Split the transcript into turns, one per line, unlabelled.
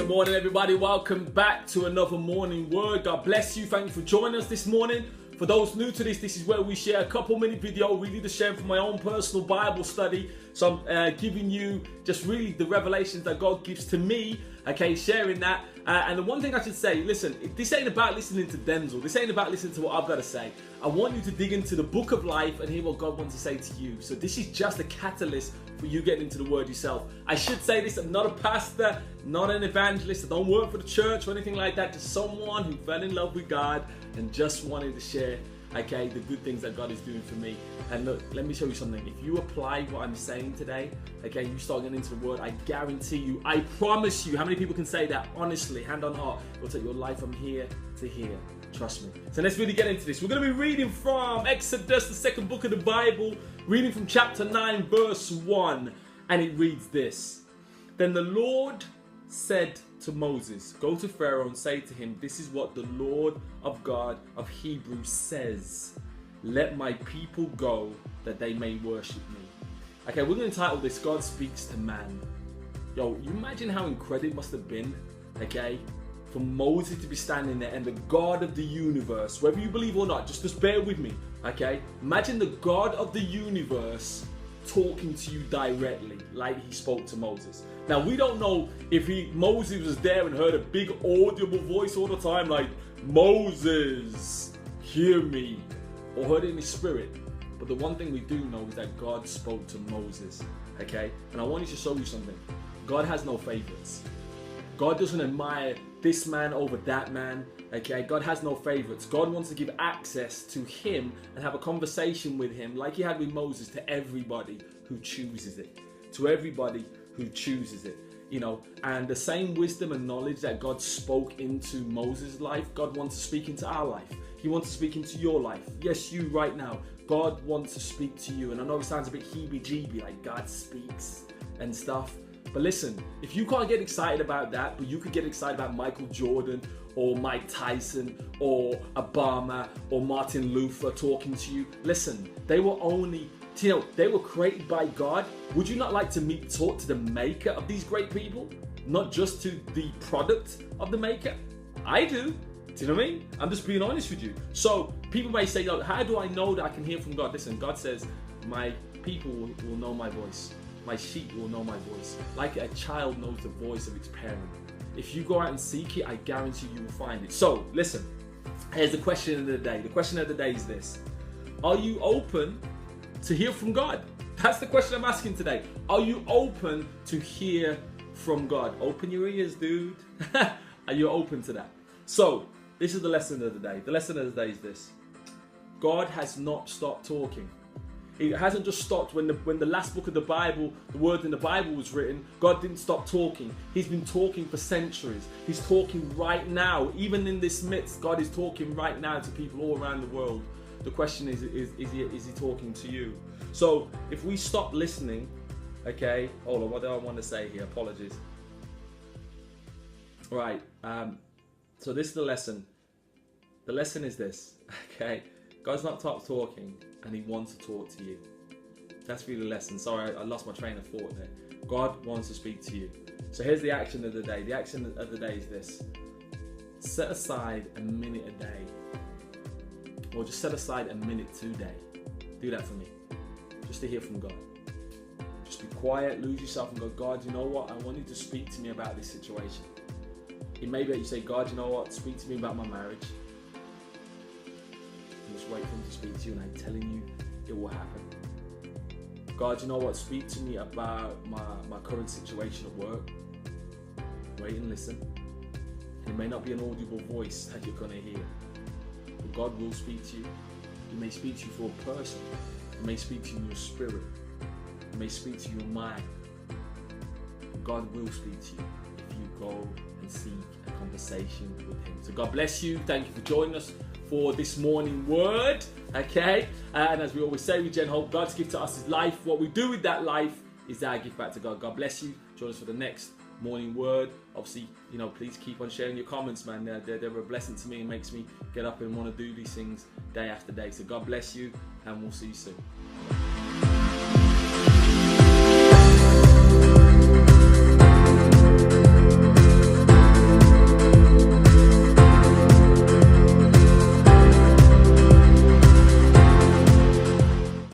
Morning everybody, welcome back to another morning word. God bless you. Thank you for joining us this morning. For those new to this is where we share a couple minute video, really to share from my own personal Bible study. So I'm giving you just really the revelations that God gives to me, okay, sharing that. And the one thing I should say, listen, this ain't about listening to Denzel. This ain't about listening to what I've got to say. I want you to dig into the book of life and hear what God wants to say to you. So this is just a catalyst for you getting into the word yourself. I should say this, I'm not a pastor, not an evangelist. I don't work for the church or anything like that. Just someone who fell in love with God and just wanted to share, okay, the good things that God is doing for me. And look, let me show you something. If you apply what I'm saying today, okay, you start getting into the word, I guarantee you, I promise you, how many people can say that honestly, hand on heart, it'll take your life from here to here. Trust me. So let's really get into this. We're going to be reading from Exodus, the second book of the Bible, reading from chapter 9, verse 1. And it reads this. Then the Lord said to Moses, go to Pharaoh and say to him, this is what the Lord of God of Hebrews says. Let my people go that they may worship me. Okay, we're going to title this, God Speaks to Man. Yo, you imagine how incredible it must have been, okay, for Moses to be standing there and the God of the universe, whether you believe or not, just bear with me, okay? Imagine the God of the universe talking to you directly like he spoke to Moses. Now, we don't know if Moses was there and heard a big audible voice all the time like, Moses, hear me, or heard it in his spirit. But the one thing we do know is that God spoke to Moses, okay? And I want you to show you something. God has no favorites. God doesn't admire this man over that man, okay? God has no favorites. God wants to give access to him and have a conversation with him like he had with Moses to everybody who chooses it. To everybody who chooses it, you know. And the same wisdom and knowledge that God spoke into Moses' life, God wants to speak into our life. He wants to speak into your life. Yes, you right now. God wants to speak to you. And I know it sounds a bit heebie-jeebie, like God speaks and stuff. But listen, if you can't get excited about that, but you could get excited about Michael Jordan or Mike Tyson or Obama or Martin Luther talking to you, listen, they were only, you know, they were created by God. Would you not like to talk to the maker of these great people? Not just to the product of the maker? I do. Do you know what I mean? I'm just being honest with you. So people may say, oh, how do I know that I can hear from God? Listen, God says, my people will know my voice. My sheep will know my voice. Like a child knows the voice of its parent. If you go out and seek it, I guarantee you will find it. So listen, here's the question of the day. The question of the day is this. Are you open to hear from God? That's the question I'm asking today. Are you open to hear from God? Open your ears, dude. Are you open to that? So this is the lesson of the day. The lesson of the day is this. God has not stopped talking. It hasn't just stopped when the last book of the Bible, the word in the Bible was written. God didn't stop talking. He's been talking for centuries. He's talking right now. Even in this midst, God is talking right now to people all around the world. The question is he talking to you? So if we stop listening, okay, hold on, what do I want to say here? Apologies. All right, so this is the lesson. The lesson is this, okay? God's not stopped talking and he wants to talk to you. That's really the lesson. Sorry, I lost my train of thought there. God wants to speak to you. So here's the action of the day. The action of the day is this. Set aside a minute a day. Or just set aside a minute today. Do that for me. Just to hear from God. Just be quiet, lose yourself and go, God, you know what? I want you to speak to me about this situation. It may be that you say, God, you know what? Speak to me about my marriage. Just wait for him to speak to you, and I'm telling you, it will happen. God, you know what? Speak to me about my current situation at work. Wait and listen. It may not be an audible voice that you're going to hear, but God will speak to you. He may speak to you for a person. He may speak to you in your spirit. He may speak to your mind. But God will speak to you if you go and seek a conversation with him. So God bless you. Thank you for joining us for this morning word, okay? And as we always say with Gen Hope, God's gift to us is life. What we do with that life is our gift back to God. God bless you. Join us for the next morning word. Obviously, you know, please keep on sharing your comments, man. They're a blessing to me and makes me get up and want to do these things day after day. So God bless you, and we'll see you soon.